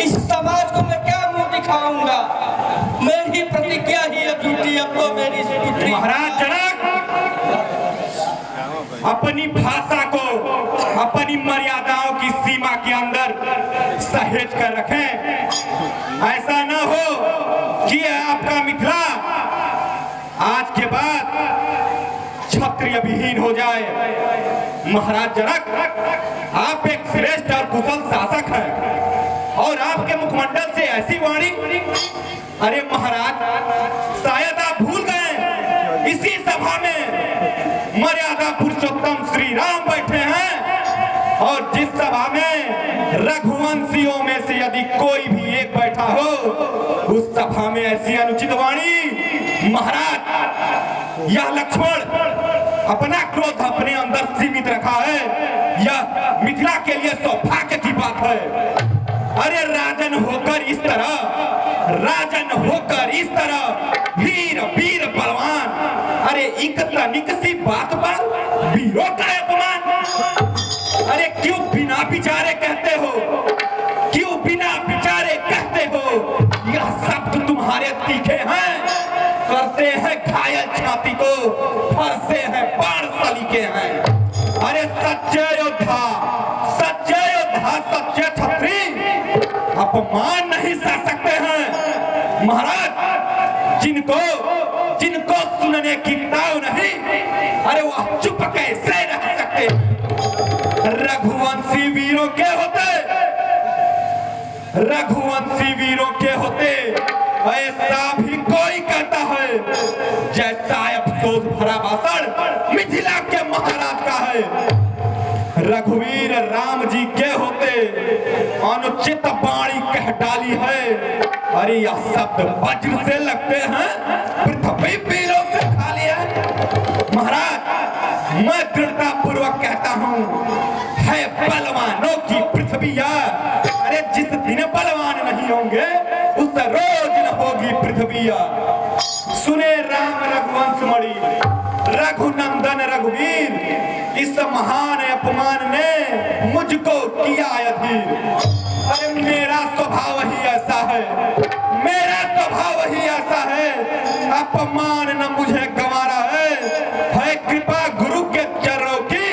इस समाज को मैं क्या मुंह दिखाऊंगा। मेरी प्रतिज्ञा ही अधूरी, अब तो मेरी पुत्री। महाराज जनक, अपनी भाषा को अपनी मर्यादाओं की सीमा के अंदर सहेज कर रखें। ऐसा न हो कि आपका मिथिला आज के बाद क्षत्रिय विहीन हो जाए। महाराज जनक, आप एक श्रेष्ठ और कुशल शासक हैं और आपके मुखमंडल से ऐसी वाणी। अरे महाराज, शायद आप भूल गए इसी सभा में मर्यादा पुरुषोत्तम श्री राम बैठे हैं और जिस सभा में रघुवंशियों में से यदि कोई भी एक बैठा हो उस सभा में ऐसी अनुचित वाणी। महाराज, यह लक्ष्मण अपना क्रोध अपने अंदर सीमित रखा है, यह मिथिला के लिए सौभाग्य की बात है। अरे राजन होकर इस तरह वीर वीर बलवान, अरे इकतनिक सी बात पर वीरों का अपमान। अरे क्यों बिना विचारे कहते हो, क्यों बिना विचारे कहते हो? यह शब्द तुम्हारे तीखे हैं, करते हैं घायल छाती को, फरसे हैं बाण सलीके हैं। अरे सच्चे योद्धा, सच्चे योद्धा, सच्चे छत्री अपमान नहीं सह सकते हैं। महाराज, जिनको सुनने की ताव नहीं, अरे वह चुप कैसे रह सकते? रघुवंशी वीरों के होते, रघुवंशी वीरों के होते ऐसा भी कोई कहता है जैसा अफसोस भरा भाषण मिथिला के महाराज का है। रघुवीर राम जी के होते अनुचित वाणी कह डाली है। अरे यह शब्द वज्र से लगते हैं, पृथ्वी वीरों से खाली है। महाराज, मैं दृढ़ता पूर्वक कहता हूँ, है बलवानों की पृथ्वी। अरे जिस दिन बलवान नहीं होंगे उस रोज न होगी पृथ्वी। सुने राम रघुवंश मणि, रघुनंदन रघुवीर, इस महान अपमान ने मुझको किया अधीर। अरे मेरा स्वभाव ही ऐसा है, मेरा स्वभाव ही ऐसा है, अपमान न मुझे गंवारा है कृपा गुरु के चरणों की,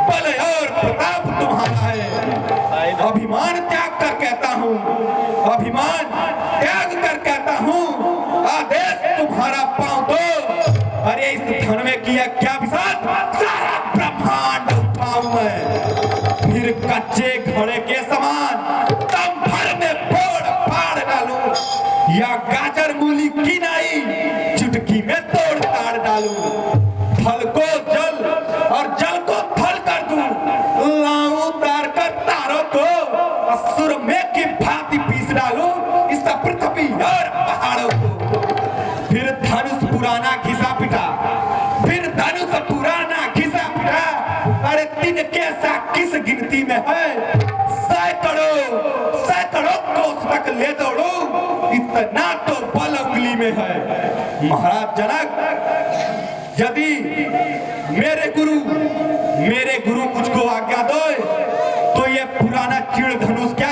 बल और प्रताप तुम्हारा है। अभिमान त्याग कर कहता हूँ, अभिमान त्याग कर कहता हूँ, आदेश तुम्हारा पाँव दो। अरे इस धन में किया क्या विशाल, सारा ब्रह्मांड उठाऊं मैं, फिर कच्चे घड़े के समान दम भर में फोड़ फाड़ डालूं, या गाजर मूली की नाई चुटकी में तोड़ ताड़ डालूं। फल को जल और जल को थल कर दूं, लाऊं उतार कर तारों को असुर में की भांति पीस डालूं इस पृथ्वी और पहाड़ों को। फिर धनुष पुराना घिसा पिटा, फिर धनुष पुराना घिसा पिटा। अरे तीन कैसा किस गिनती में है, सैकड़ों सैकड़ों कोस तक ले दौड़ो, इतना तो बल उंगली में है। महाराज जनक, यदि मेरे गुरु मुझको आज्ञा दो तो ये पुराना चीड़ धनुष क्या